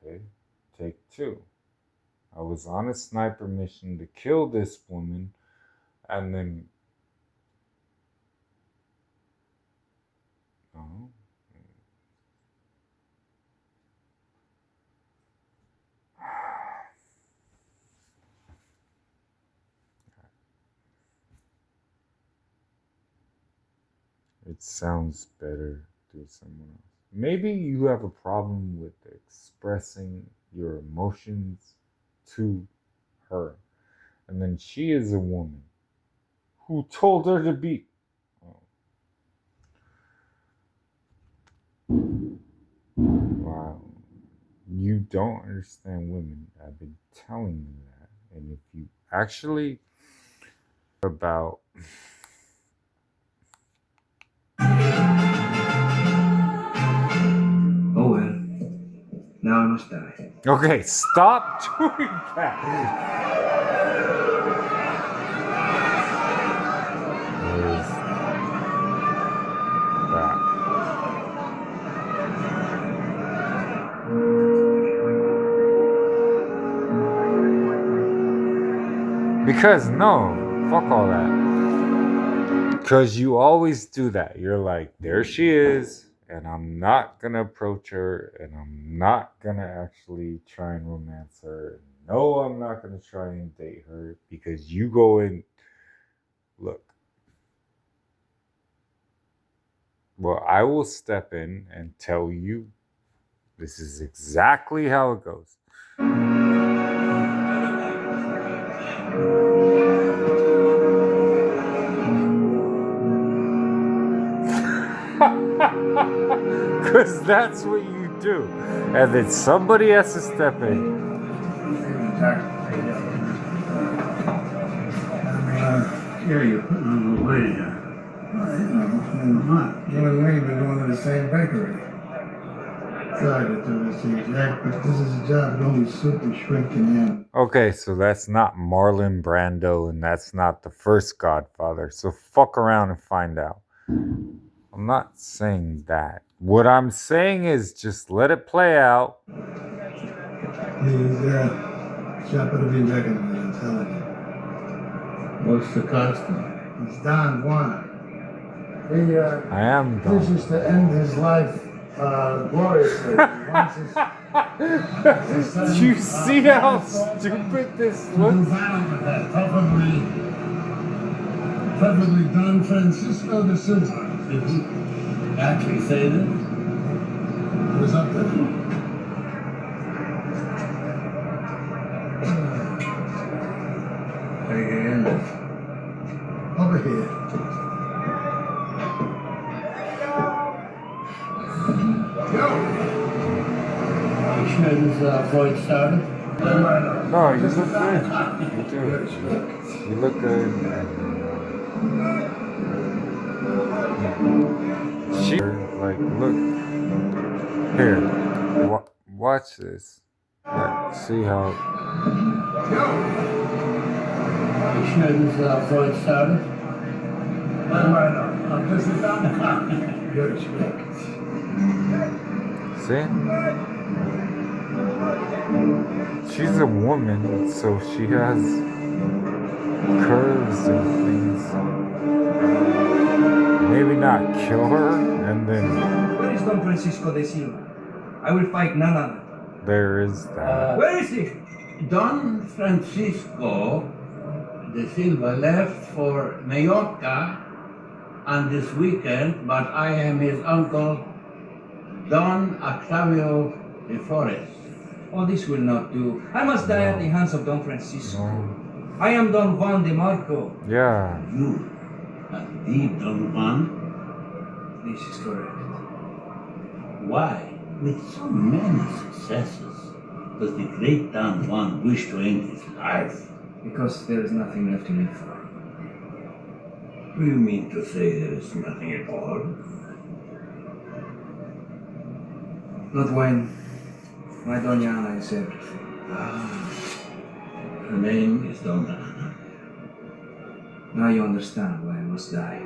Okay, take two. I was on a sniper mission to kill this woman, and then. Oh. It sounds better to someone else. Maybe you have a problem with expressing your emotions to her. And then she is a woman who told her to be. Oh. Wow. You don't understand women. I've been telling you that. And if you actually about Oh well. Now I must die. okay, stop doing that. Where's that? Because no, fuck all that. Because you always do that. You're like, there she is, and I'm not gonna approach her, and I'm not gonna actually try and romance her. No, I'm not gonna try and date her because you go and look. Well, I will step in and tell you this is exactly how it goes. Because that's what you do. And then somebody has to step in. Here you're putting on the way here. You and me been going to the same bakery. Sorry to do this to you, Jack, but this is a job that only super shrink can handle. Okay, so that's not Marlon Brando and that's not the first Godfather. So fuck around and find out. I'm not saying that. What I'm saying is just let it play out. He's shop will be recognized, I'm telling you. What's the costume? It's Don Juan. He I am Don. wishes to end his life gloriously. He wants his son, Do you see how stupid this looks? Preferably Don Francisco de Souza. Did he actually say this? It was up there. Over here. You sure this Floyd started? No, you look good. You do. You look good. She like look here. Watch this. Like, see how. You sure this Floyd started? See? She's a woman, so she has curves and things. Maybe not kill her, and then. Where is Don Francisco de Silva? I will fight Nana. There is that. Where is he? Don Francisco de Silva left for Mallorca on this weekend, but I am his uncle, Don Octavio de Flores. Oh, this will not do. I must die at the hands of Don Francisco. No. I am Don Juan de Marco. Yeah. You are the Don Juan? This is correct. Why, with so many successes, does the great Don Juan wish to end his life? Because there is nothing left to live for. Do you mean to say there is nothing at all? Not when my Doña Ana is everything. Her name is Donna Ana. Now you understand why I must die.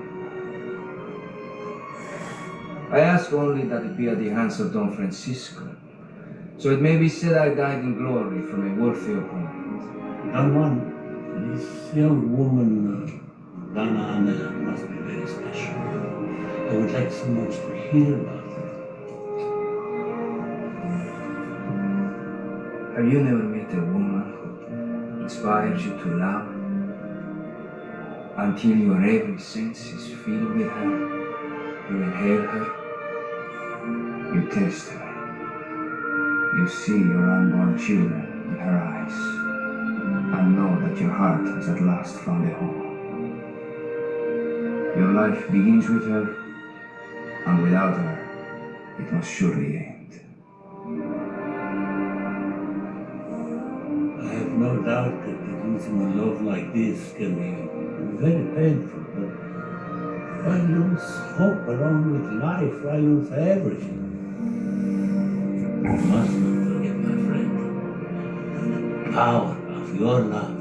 I ask only that it be at the hands of Don Francisco, So it may be said I died in glory from a worthy opponent. Don Juan, this young woman, Donna Anna, must be very special. I would like so much to hear about her. Have you never met a woman who inspires you to love until your every sense is filled with her? You inhale her, you taste her, you see your unborn children in her eyes, and know that your heart has at last found a home. Your life begins with her, and without her, it must surely end. I have no doubt that losing a love like this can be very painful, but if I lose hope along with life, I lose everything. You must not forget, my friend, that the power of your love,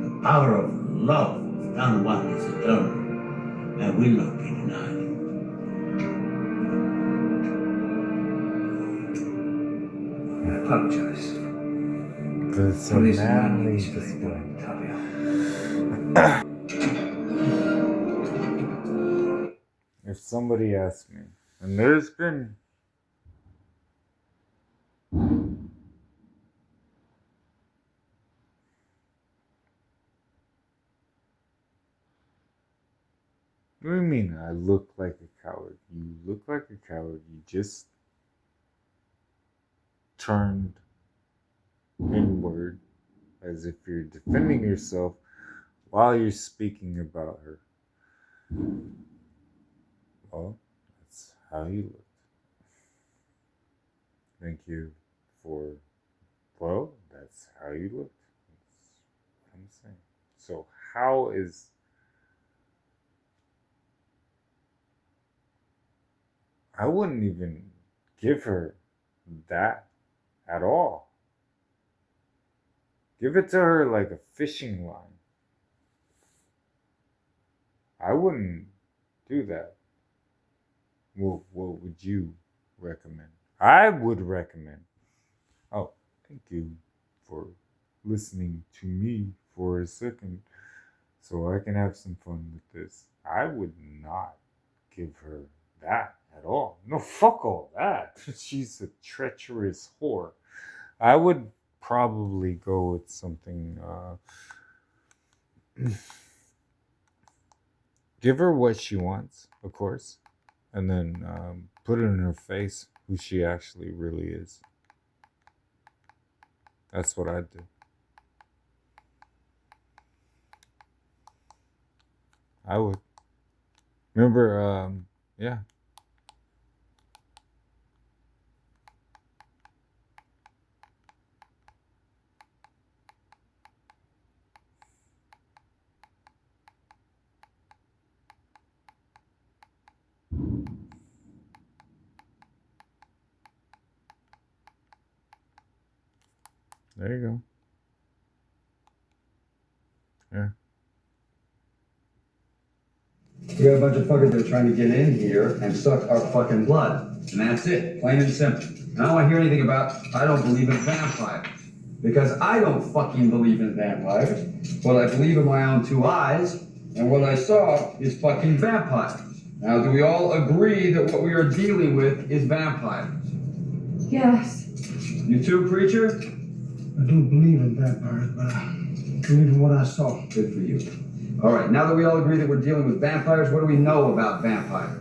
the power of love of Don Juan is eternal and will not be denied. I apologize It's a for this manly manly display, display. Octavio. If somebody asks me, and there's been what do you mean I look like a coward? You look like a coward. You just turned inward as if you're defending yourself while you're speaking about her. Well, that's how you looked. Thank you for, well, that's how you looked. That's what I'm saying. So, how is. I wouldn't even give her that at all. Give it to her like a fishing line. I wouldn't do that. Well, what would you recommend? I would recommend. Oh, thank you for listening to me for a second so I can have some fun with this. I would not give her that at all. No, fuck all that. She's a treacherous whore. I would probably go with something. Give her what she wants, of course, and then put it in her face who she actually really is. That's what I'd do. I would. Remember, yeah. There you go. Yeah. We got a bunch of fuckers that are trying to get in here and suck our fucking blood. And that's it, plain and simple. And I don't want to hear anything about, I don't believe in vampires. Because I don't fucking believe in vampires. What I believe in my own two eyes, and what I saw is fucking vampires. Now, do we all agree that what we are dealing with is vampires? Yes. You too, preacher? I don't believe in vampires, but I believe in what I saw. Good for you. All right, now that we all agree that we're dealing with vampires, what do we know about vampires?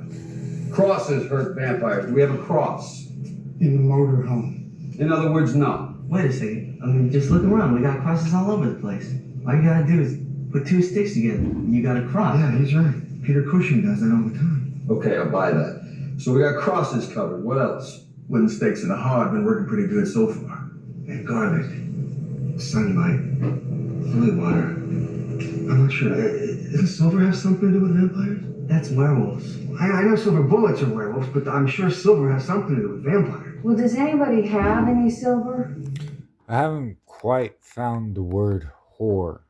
Crosses hurt vampires. Do we have a cross? In the motorhome. In other words, no. Wait a second. I mean, just look around. We got crosses all over the place. All you gotta do is put two sticks together. You got a cross. Yeah, he's right. Peter Cushing does that all the time. Okay, I'll buy that. So we got crosses covered. What else? Wooden stakes in the heart been working pretty good so far. And garlic, sunlight, holy water. I'm not sure. Doesn't silver have something to do with vampires? That's werewolves. I know silver bullets are werewolves, but I'm sure silver has something to do with vampires. Well, does anybody have any silver? I haven't quite found the word whore.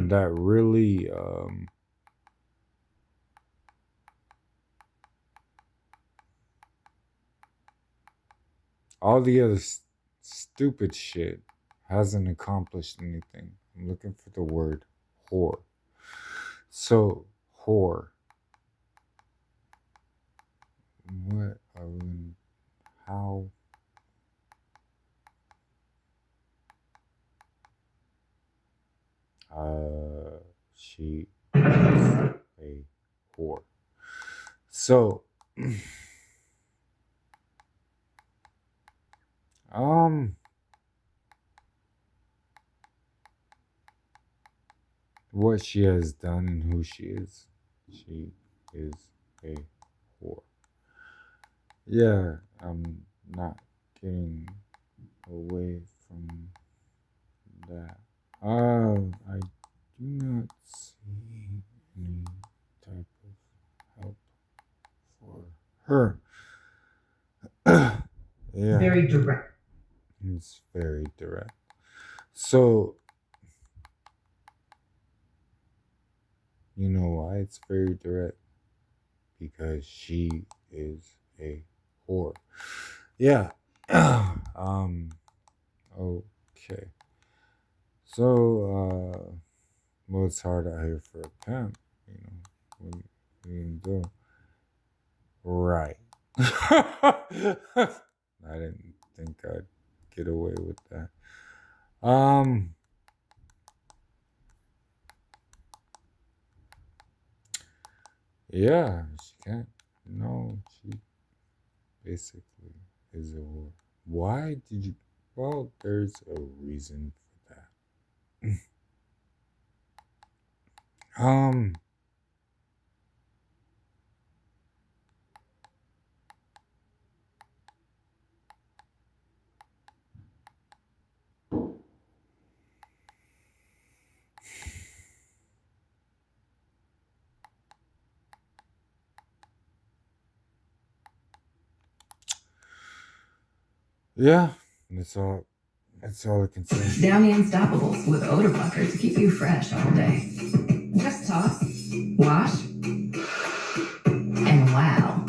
That really All the other stupid shit hasn't accomplished anything. I'm looking for the word whore. So, whore. What are we. How. She is a whore. So, what she has done and who she is. She is a whore. Yeah, I'm not getting away from that. I do not see any type of help for her. Yeah. Very direct. It's very direct. So, you know why it's very direct? Because she is a whore. Yeah. Okay. So, well, it's hard out here for a pimp, you know. What are you gonna do? Right. I didn't think I'd get away with that. Yeah, she can't. No, she basically is a whore. Why did you? Well, there's a reason for that. um, yeah, that's all. That's all I can say. Downy Unstoppables with odor blocker to keep you fresh all day. Just toss, wash, and wow.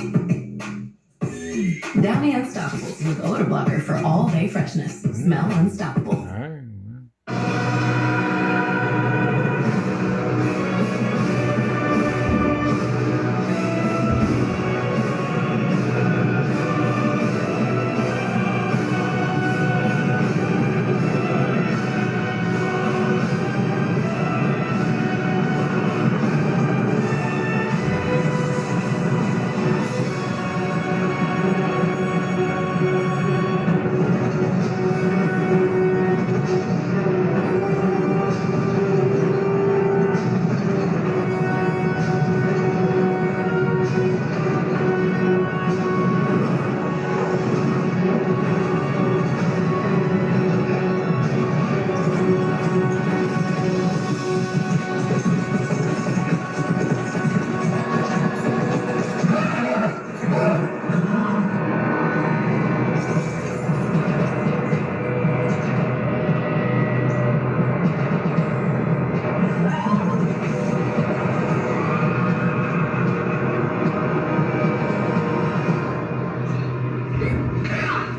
Downy Unstoppables with odor blocker for all day freshness. Smell unstoppable. All right.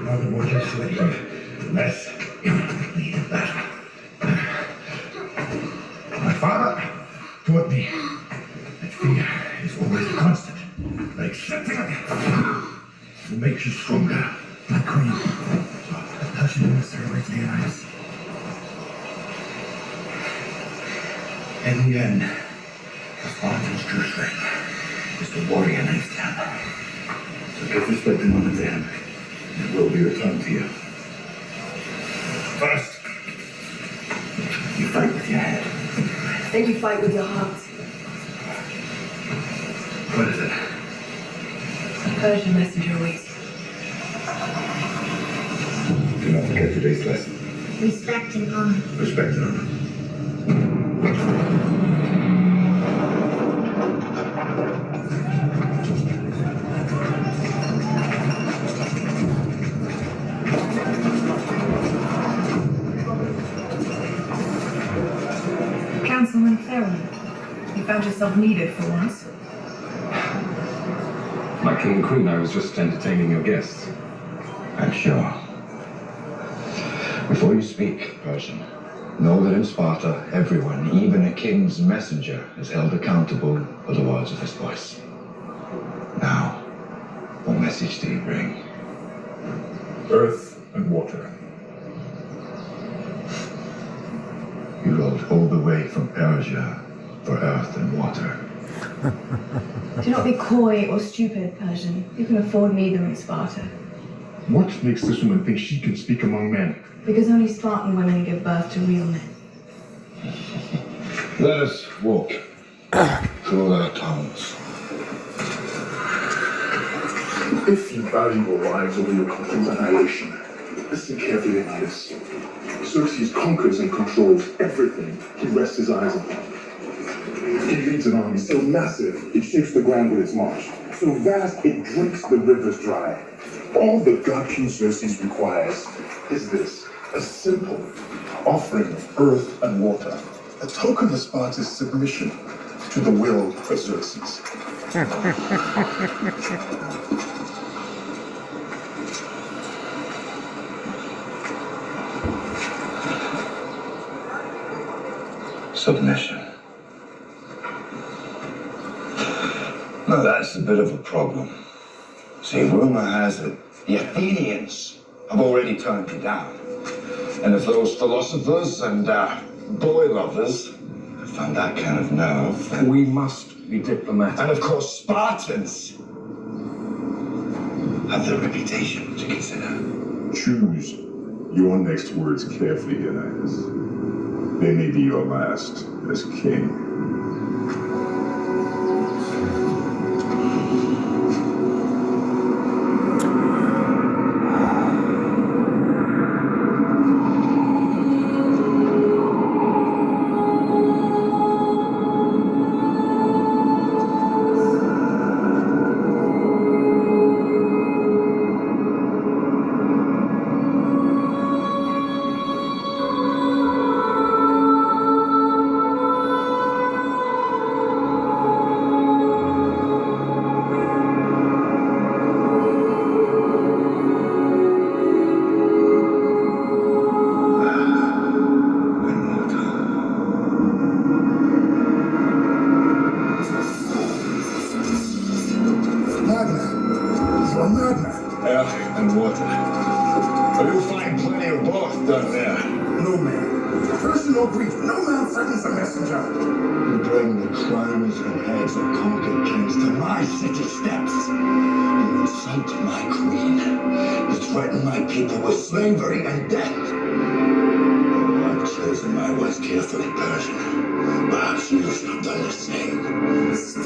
The more you sweat, the less likely to battle. My father taught me that fear is always a constant. But accepting it will make you stronger. Like Queen. How should you necessarily the eyes? In the end, the Spartan's true strength is the warrior next to him. So give respect and honor to him. It will be returned to you. First, you fight with your head. Then you fight with your heart. What is it? A Persian messenger waits. Do not forget today's lesson. Respect and honor. Respect and honor. Councilman Theron, you found yourself needed for once. My king and queen, I was just entertaining your guests. I'm sure. Before you speak, Persian, know that in Sparta, everyone, even a king's messenger, is held accountable for the words of his voice. Now, what message do you bring? Earth and water. You rode all the way from Persia for earth and water. Do not be coy or stupid, Persian. You can afford neither in Sparta. What makes this woman think she can speak among men? Because only Spartan women give birth to real men. Let us walk through their towns. If you value your lives over your country's annihilation, listen carefully to this. Xerxes conquers and controls everything he rests his eyes upon. He leads an army so massive it shakes the ground with its march, so vast it drinks the rivers dry. All the god King Xerxes requires is this, a simple offering of earth and water, a token of Sparta's submission to the will of Xerxes. Submission. Now that's a bit of a problem. See, rumor has it the Athenians have already turned you down. And if those philosophers and boy lovers have found that kind of nerve, then We must be diplomatic. and of course Spartans have their reputation to consider. Choose your next words carefully, Your Highness. They may be your last as king. Earth and water. But you'll find plenty of both down there. No man. Personal grief. No man threatens a messenger. You bring the crowns and heads of conquered kings to my city steps. You insult my queen. You threaten my people with slavery and death. Oh, I've chosen my words carefully, Persian. Perhaps you have not done the same.